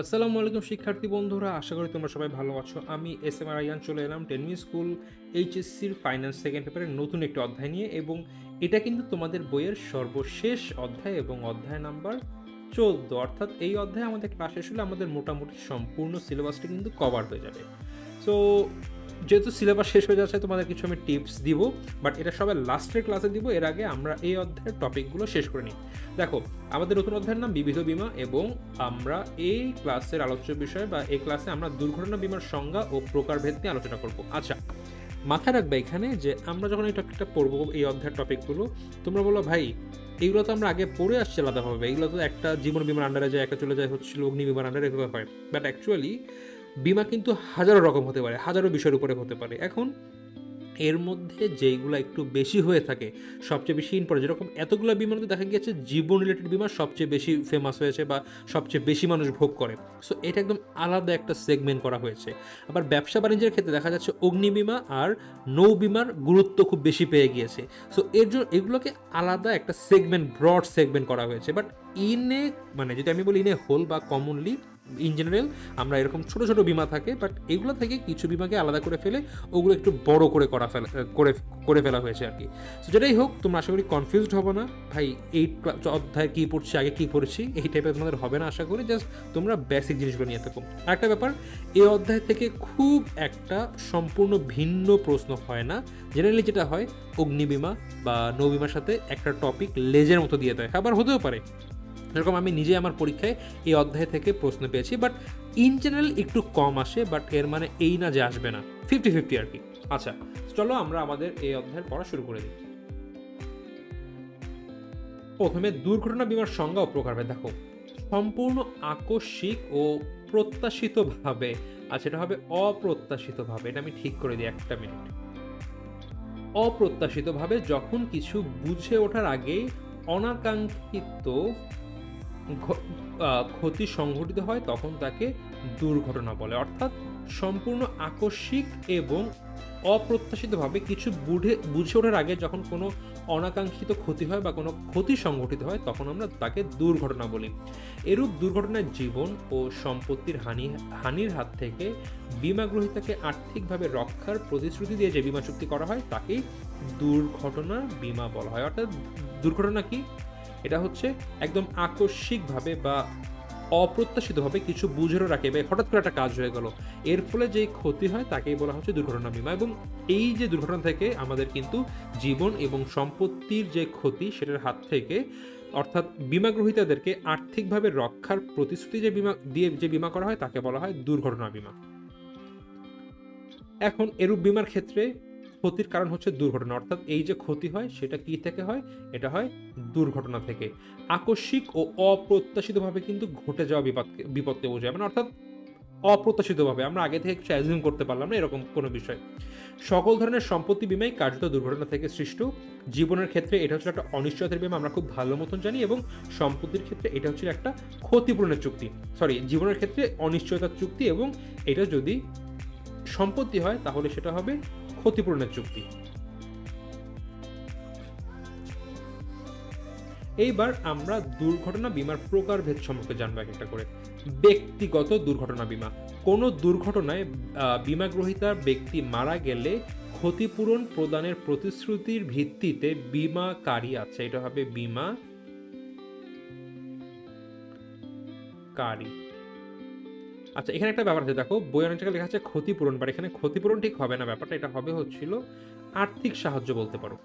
আসসালামু আলাইকুম শিক্ষার্থী বন্ধুরা, আশা করি তোমরা সবাই ভালো আছো। আমি এস এম আর আইয়ান চলে এলাম টেনমি স্কুল এইচএসসির ফাইন্যান্স সেকেন্ড পেপারের নতুন একটি অধ্যায় নিয়ে, এবং এটা কিন্তু তোমাদের বইয়ের সর্বশেষ অধ্যায় এবং অধ্যায় নাম্বার 14। অর্থাৎ এই অধ্যায়ে আমাদের ক্লাস শেষ হলে আমাদের মোটামুটি সম্পূর্ণ সিলেবাসটা কিন্তু কভার হয়ে যাবে। সো যেহেতু সিলেবাস শেষ হয়ে যাচ্ছে, তোমাদের কিছু আমি টিপস দিব, বাট এটা সবাই লাস্টের ক্লাসে দিব। এর আগে আমরা এই অধ্যায়ের টপিকগুলো শেষ করে নিই। দেখো, আমাদের নতুন অধ্যায়ের নাম বিবিধ বীমা, এবং আমরা এই ক্লাসের আলোচ্য বিষয় বা এই ক্লাসে আমরা দুর্ঘটনা বীমার সংজ্ঞা ও প্রকারভেদ নিয়ে আলোচনা করব। আচ্ছা, মাথায় রাখবে এখানে যে আমরা যখন এই টপিকটা পড়বো, এই অধ্যায়ের টপিকগুলো, তোমরা বলো ভাই এইগুলো তো আমরা আগে পড়ে আসছি আলাদাভাবে, এগুলো তো একটা জীবন বীমার আন্ডারে যায়, একটা চলে যায় হচ্ছিল অগ্নি বীমার আন্ডারে, এগুলো হয়। বাট অ্যাকচুয়ালি বীমা কিন্তু হাজারো রকম হতে পারে, হাজারো বিষয়ের উপরে হতে পারে। এখন এর মধ্যে যেইগুলো একটু বেশি হয়ে থাকে, সবচেয়ে বেশি ইম্পর্টেন্ট, যেরকম এতগুলো বিমার মধ্যে দেখা গিয়েছে জীবন রিলেটেড বিমা সবচেয়ে বেশি ফেমাস হয়েছে বা সবচেয়ে বেশি মানুষ ভোগ করে। সো এটা একদম আলাদা একটা সেগমেন্ট করা হয়েছে। আবার ব্যবসা বাণিজ্যের ক্ষেত্রে দেখা যাচ্ছে অগ্নি বিমা আর নৌ বিমার গুরুত্ব খুব বেশি পেয়ে গিয়েছে। সো এর জন্য এগুলোকে আলাদা একটা সেগমেন্ট, ব্রড সেগমেন্ট করা হয়েছে। বাট ইনে মানে যদি আমি বলি ইনে হোল বা কমনলি ইন জেনারেল আমরা এরকম ছোট ছোট বিমা থাকে, বাট এগুলো থেকে কিছু বিমাকে আলাদা করে ফেলে ওগুলো একটু বড় করে করে ফেলা হয়েছে আর কি। সো যেটাই হোক, তোমরা আশা করি কনফিউজড হবে না ভাই এই অধ্যায় কী পড়ছি, আগে কী পড়ছি, এই টাইপের তোমাদের হবে না আশা করি। জাস্ট তোমরা বেসিক জিনিসগুলো নিয়ে থাকো। আরেকটা ব্যাপার, এই অধ্যায় থেকে খুব একটা সম্পূর্ণ ভিন্ন প্রশ্ন হয় না। জেনারেলি যেটা হয়, অগ্নিবীমা বা নৌবিমার সাথে একটা টপিক লেজের মতো দিয়ে দেয়, আবার হতেও পারে। যেরকম আমি নিজে আমার পরীক্ষায় এই অধ্যায় থেকে প্রশ্ন পেয়েছি, বাট ইন জেনারেল একটু কম আসে, বাট এর মানে এই না যে আসবে না, 50-50 আর কি। আচ্ছা, চলো আমরা আমাদের এই অধ্যায়ের পড়া শুরু করে দিই। প্রথমে দুর্ঘটনা বীমার সংজ্ঞা ও প্রকারভেদ। দেখো, সম্পূর্ণ আকস্মিক ও প্রত্যাশিতভাবে, আচ্ছা এটা হবে অপ্রত্যাশিতভাবে, এটা আমি ঠিক করে দিই, একটা মিনিট। অপ্রত্যাশিতভাবে যখন কিছু বুঝে ওঠার আগেই অনাকাঙ্ক্ষিত ক্ষতি সংঘটিত হয়, তখন তাকে দুর্ঘটনা বলে। অর্থাৎ সম্পূর্ণ আকস্মিক এবং অপ্রত্যাশিতভাবে কিছু বুঝে ওঠার আগে যখন কোনো অনাকাঙ্ক্ষিত ক্ষতি হয় বা কোনো ক্ষতি সংঘটিত হয়, তখন আমরা তাকে দুর্ঘটনা বলি। এরূপ দুর্ঘটনায় জীবন ও সম্পত্তির হানির হাত থেকে বীমা গ্রহীতাকে আর্থিকভাবে রক্ষার প্রতিশ্রুতি দিয়ে যে বীমা চুক্তি করা হয়, তাকেই দুর্ঘটনা বীমা বলা হয়। অর্থাৎ দুর্ঘটনা কি? এটা হচ্ছে একদম আকস্মিকভাবে বা অপ্রত্যাশিতভাবে কিছু বুঝেও রাখে বা হঠাৎ করে একটা কাজ হয়ে গেল, এর ফলে যেই ক্ষতি হয় তাকেই বলা হচ্ছে দুর্ঘটনা বীমা। এবং এই যে দুর্ঘটনা থেকে আমাদের কিন্তু জীবন এবং সম্পত্তির যে ক্ষতি, সেটার হাত থেকে অর্থাৎ বীমা গ্রহীতাদেরকে আর্থিকভাবে রক্ষার প্রতিশ্রুতি যে বীমা করা হয়, তাকে বলা হয় দুর্ঘটনা বীমা। এখন এরূপ বীমার ক্ষেত্রে ক্ষতির কারণ হচ্ছে দুর্ঘটনা, অর্থাৎ এই যে ক্ষতি হয় সেটা কি থেকে হয়? এটা হয় দুর্ঘটনা থেকে। আকস্মিক ও অপ্রত্যাশিতভাবে কিন্তু ঘটে যাওয়া বিপদকে বোঝায়, মানে অর্থাৎ অপ্রত্যাশিতভাবে আমরা আগে থেকে কিছু অ্যাজিউম করতে পারলাম না, এরকম কোনো বিষয়। সকল ধরনের সম্পত্তি বীমাই কার্যত দুর্ঘটনা থেকে সৃষ্ট। জীবনের ক্ষেত্রে এটা হচ্ছে একটা অনিশ্চয়তার বীমা, আমরা খুব ভালো মতন জানি, এবং সম্পত্তির ক্ষেত্রে এটা হচ্ছে একটা ক্ষতিপূরণের চুক্তি। জীবনের ক্ষেত্রে অনিশ্চয়তার চুক্তি, এবং এটা যদি সম্পত্তি হয় তাহলে সেটা হবে ক্ষতিপূরণের চুক্তি। এইবার আমরা দুর্ঘটনা বীমার প্রকারভেদ সম্পর্কে জানবো এক একটা করে। ব্যক্তিগত দুর্ঘটনা বীমা। কোনো দুর্ঘটনায় বীমা গ্রহীতার ব্যক্তি মারা গেলে ক্ষতিপূরণ প্রদানের প্রতিশ্রুতির ভিত্তিতে বীমাকারী, আচ্ছা এটা হবে বীমাকারী। আচ্ছা, এখানে একটা ব্যাপার আছে, দেখো বই অনেক জায়গায় লেখা আছে ক্ষতিপূরণ, বাট এখানে ক্ষতিপূরণ ঠিক হবে না ব্যাপারটা, এটা হবে হচ্ছিল আর্থিক সাহায্য বলতে পারো।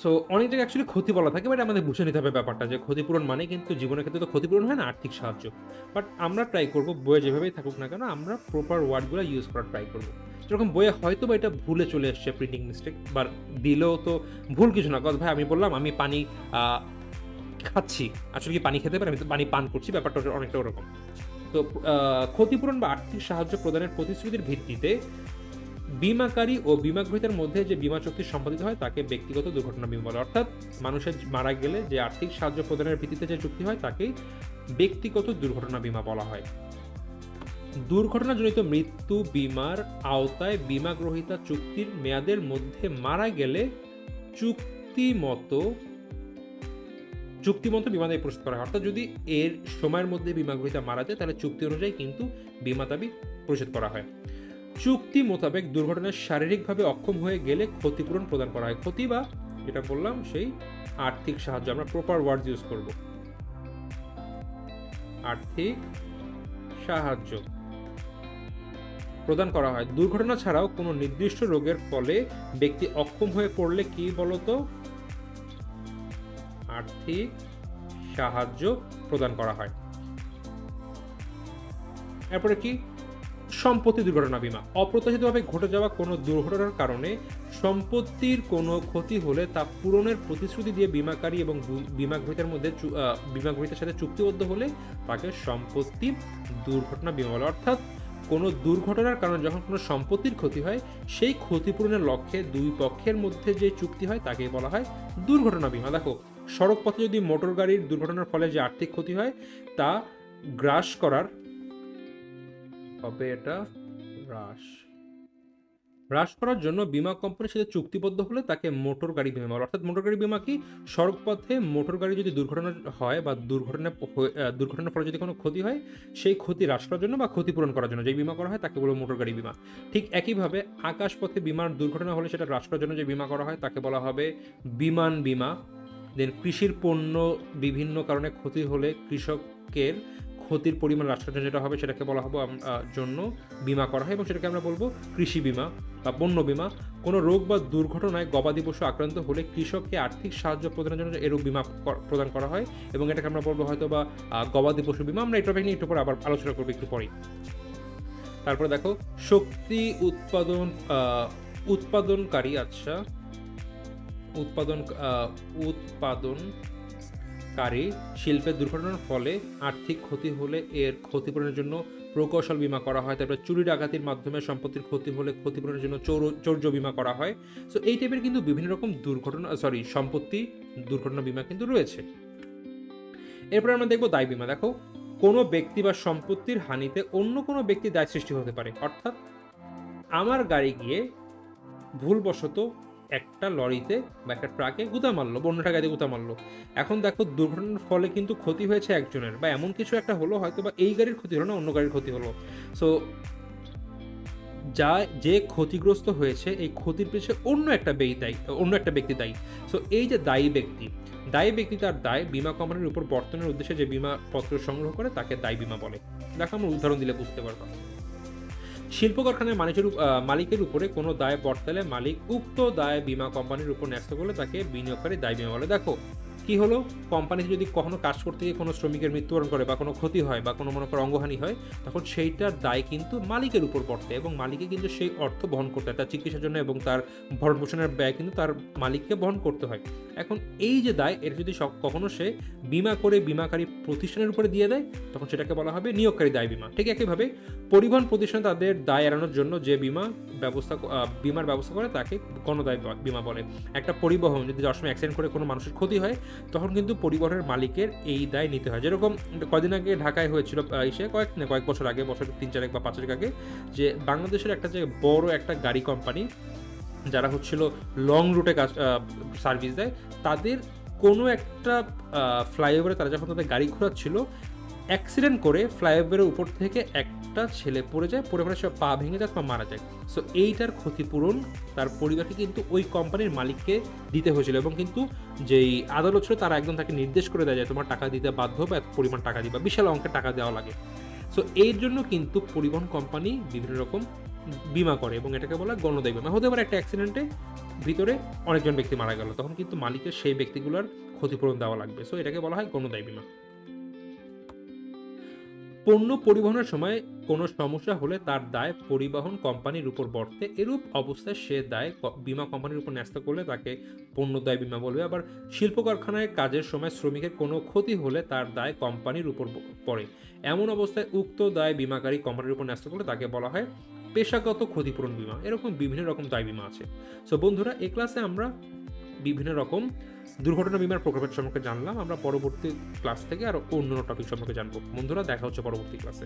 সো অনেক জায়গায় অ্যাকচুয়ালি ক্ষতি বলা থাকে, বাট আমাদের বুঝে নিতে হবে ব্যাপারটা যে ক্ষতিপূরণ মানে কিন্তু জীবনের ক্ষেত্রে তো ক্ষতিপূরণ হয় না, আর্থিক সাহায্য। বাট আমরা ট্রাই করবো বইয়ে যেভাবেই থাকুক না কেন, আমরা প্রপার ওয়ার্ডগুলো ইউজ করার ট্রাই করবো। যেরকম বইয়ে হয়তো বা এটা ভুলে চলে এসছে, প্রিন্টিং মিস্টেক, বা দিলেও তো ভুল কিছু না। ভাই আমি বললাম আমি পানি খাচ্ছি, আসলে কি পানি খেতে পারি? আমি তো পানি পান করছি, ব্যাপারটা অনেকটা ওরকম। তো ক্ষতিপূরণ বা আর্থিক সাহায্য প্রদানের প্রতিশ্রুতির ভিত্তিতে বীমাকারী ও বীমা গ্রহীতার মধ্যে যে বীমা চুক্তি সম্পাদিত হয় তাকে ব্যক্তিগত দুর্ঘটনা বীমা বলে। অর্থাৎ মানুষের মারা গেলে যে আর্থিক সাহায্য প্রদানের ভিত্তিতে যে চুক্তি হয় তাকেই ব্যক্তিগত দুর্ঘটনা বীমা বলা হয়। দুর্ঘটনাজনিত মৃত্যু বীমার আওতায় বীমা গ্রহীতা চুক্তির মেয়াদের মধ্যে মারা গেলে চুক্তিমতো বীমা দাবি প্রস্তুত করা হয়। অর্থাৎ যদি এর সময়ের মধ্যে বীমা গ্রহীতা মারা যায় তাহলে চুক্তি অনুযায়ী কিন্তু বীমা দাবি পরিশোধ করা হয়। চুক্তি মোতাবেক দুর্ঘটনায় শারীরিকভাবে অক্ষম হয়ে গেলে ক্ষতিপূরণ প্রদান করা হয়। ক্ষতি বা যেটা বললাম সেই আর্থিক সাহায্য, আমরা প্রপার ওয়ার্ড ইউজ করব, আর্থিক সাহায্য প্রদান করা হয়। দুর্ঘটনা ছাড়াও কোনো নির্দিষ্ট রোগের ফলে ব্যক্তি অক্ষম হয়ে পড়লে কি বলতো, আর্থিক সাহায্য প্রদান করা হয়। এরপরে কি, সম্পত্তি দুর্ঘটনা বীমা। অপ্রত্যাশিতভাবে ঘটে যাওয়া কোনো দুর্ঘটনার কারণে সম্পত্তির কোনো ক্ষতি হলে তা পূরণের প্রতিশ্রুতি দিয়ে বীমাকারী এবং বীমা গ্রহীতার সাথে চুক্তিবদ্ধ হলে তাকে সম্পত্তি দুর্ঘটনা বীমা বলে। অর্থাৎ কোনো দুর্ঘটনার কারণে যখন কোনো সম্পত্তির ক্ষতি হয় সেই ক্ষতিপূরণের লক্ষ্যে দুই পক্ষের মধ্যে যে চুক্তি হয় তাকে বলা হয় দুর্ঘটনা বীমা। দেখো, সড়ক পথে যদি মোটর গাড়ির দুর্ঘটনার ফলে যে আর্থিক ক্ষতি হয় তা গ্রাস করার হবে, এটা হ্রাস করার জন্য বীমা কোম্পানির সাথে চুক্তিবদ্ধ হলে তাকে মোটর গাড়ি বীমা বলে। অর্থাৎ মোটর গাড়ি বীমা কি, সড়ক পথে মোটর গাড়ি যদি দুর্ঘটনা হয় বা দুর্ঘটনার ফলে যদি কোনো ক্ষতি হয় সেই ক্ষতি হ্রাস করার জন্য বা ক্ষতিপূরণ করার জন্য যে বীমা করা হয় তাকে বলে মোটর গাড়ি বীমা। ঠিক একইভাবে আকাশপথে বিমান দুর্ঘটনা হলে সেটা হ্রাস করার জন্য যে বীমা করা হয় তাকে বলা হবে বিমান বীমা। দেন কৃষির পণ্য বিভিন্ন কারণে ক্ষতি হলে কৃষকের ক্ষতির পরিমাণ হ্রাস করার জন্য যেটা হবে সেটাকে বলা হবে জন্য বীমা করা হয় এবং সেটাকে আমরা বলবো কৃষি বীমা বা পণ্য বীমা। কোনো রোগ বা দুর্ঘটনায় গবাদি পশু আক্রান্ত হলে কৃষককে আর্থিক সাহায্য প্রদানের জন্য এরূপ বীমা প্রদান করা হয় এবং এটাকে আমরা বলবো হয়তো বা গবাদি পশু বীমা। আমরা এটা নিয়ে একটু পরে আবার আলোচনা করবো একটু পরেই। তারপরে দেখো, শক্তি উৎপাদনকারী শিল্পের দুর্ঘটনার ফলে আর্থিক ক্ষতি হলে এর ক্ষতিপূরণের জন্য প্রকৌশল বীমা করা হয়। তারপরে চুরি ডাকাতির মাধ্যমে সম্পত্তির ক্ষতি হলে ক্ষতিপূরণের জন্য চৌর্য বীমা করা হয়। সো এই টাইপের কিন্তু বিভিন্ন রকম সম্পত্তি দুর্ঘটনা বীমা কিন্তু রয়েছে। এরপরে আমরা দেখবো দায় বীমা। দেখো, কোনো ব্যক্তি বা সম্পত্তির হানিতে অন্য কোনো ব্যক্তির দায় সৃষ্টি হতে পারে। অর্থাৎ আমার গাড়ি গিয়ে ভুলবশত একটা লরিতে বা একটা ট্রাকে গুঁতা মারলো, অন্যটা গাড়িতে গুঁতা মারলো। এখন দেখো, দুর্ঘটনার ফলে কিন্তু ক্ষতি হয়েছে একজনের বা এমন কিছু একটা হলো, হয়তো বা এই গাড়ির ক্ষতি হলো না, অন্য গাড়ির ক্ষতি হলো। সো যে ক্ষতিগ্রস্ত হয়েছে এই ক্ষতির পিছনে অন্য একটা ব্যক্তি দায়ী। সো এই যে দায়ী ব্যক্তি তার দায় বীমা কোম্পানির উপর বর্তনের উদ্দেশ্যে যে বীমা পত্র সংগ্রহ করে তাকে দায়ী বীমা বলে। দেখো, আমরা উদাহরণ দিলে বুঝতে পারবো। শিল্প কারখানার মালিকের উপরে কোনো দায় বর্তালে মালিক উক্ত দায় বীমা কোম্পানির উপর ন্যস্ত করলে তাকে বিনিয়োগকারী দায় বীমা বলে। দেখো, কি হলো, কোম্পানিতে যদি কখনো কাজ করতে গিয়ে কোনো শ্রমিকের মৃত্যুবরণ করে বা কোনো ক্ষতি হয় বা কোনো মনে করো অঙ্গহানি হয়, তখন সেইটার দায় কিন্তু মালিকের উপর পড়তে এবং মালিকে কিন্তু সেই অর্থ বহন করতে হয় তার চিকিৎসার জন্য এবং তার ভরণ পোষণের ব্যয় কিন্তু তার মালিককে বহন করতে হয়। এখন এই যে দায়, এটা যদি কখনো সে বিমা করে বীমাকারী প্রতিষ্ঠানের উপরে দিয়ে দেয় তখন সেটাকে বলা হবে নিয়োগকারী দায় বীমা। ঠিক একইভাবে পরিবহন প্রতিষ্ঠান তাদের দায় এড়ানোর জন্য যে বিমার ব্যবস্থা করে তাকে গণদায় বীমা বলে। একটা পরিবহন যদি যাওয়ার সময় অ্যাক্সিডেন্ট করে কোনো মানুষের ক্ষতি হয় তখন কিন্তু পরিবহনের মালিকের এই দায় নিতে হয়। যেরকম কদিন আগে ঢাকায় হয়েছিল, কয়েক বছর আগে, বছর 3-4 বা 5 আগে, যে বাংলাদেশের একটা যে বড় একটা গাড়ি কোম্পানি যারা হচ্ছিল লং রুটে সার্ভিস দেয়, তাদের কোনো একটা ফ্লাইওভারে তারা যখন তাদের গাড়ি ঘোরাচ্ছিল অ্যাক্সিডেন্ট করে ফ্লাইওভারের উপর থেকে একটা ছেলে পড়ে পড়ে সে পা ভেঙে যায় বা মারা যায়। সো এইটার ক্ষতিপূরণ তার পরিবারকে কিন্তু ওই কোম্পানির মালিককে দিতে হয়েছিল এবং কিন্তু যেই আদালত ছিল তারা একদম তাকে নির্দেশ করে দেয় যে তোমার টাকা দিতে বাধ্য বা এত পরিমাণ টাকা দিবা, বিশাল অঙ্কের টাকা দেওয়া লাগে। সো এর জন্য কিন্তু পরিবহন কোম্পানি বিভিন্ন রকম বিমা করে এবং এটাকে বলা হয় গণদায়ী বিমা। হতে পারে একটা অ্যাক্সিডেন্টে ভিতরে অনেকজন ব্যক্তি মারা গেল, তখন কিন্তু মালিকের সেই ব্যক্তিগুলোর ক্ষতিপূরণ দেওয়া লাগবে। সো এটাকে বলা হয় গণদায়ী বিমা। পণ্য পরিবহনের সময় কোনো সমস্যা হলে তার দায় পরিবহন কোম্পানির উপর বর্তে। এরূপ অবস্থায় সে দায় বীমা কোম্পানির উপর ন্যস্ত করলে তাকে পণ্য দায় বীমা বলবে। আবার শিল্প কারখানায় কাজের সময় শ্রমিকের কোনো ক্ষতি হলে তার দায় কোম্পানির উপর পড়ে। এমন অবস্থায় উক্ত দায় বীমাকারী কোম্পানির উপর ন্যস্ত করলে তাকে বলা হয় পেশাগত ক্ষতিপূরণ বীমা। এরকম বিভিন্ন রকম দায় বীমা আছে। সো বন্ধুরা, এই ক্লাসে আমরা বিভিন্ন রকম দুর্ঘটনা বীমার প্রকল্পের সম্পর্কে জানলাম। আমরা পরবর্তী ক্লাস থেকে আরো অন্য টপিক সম্পর্কে জানবো। বন্ধুরা, দেখা হচ্ছে পরবর্তী ক্লাসে।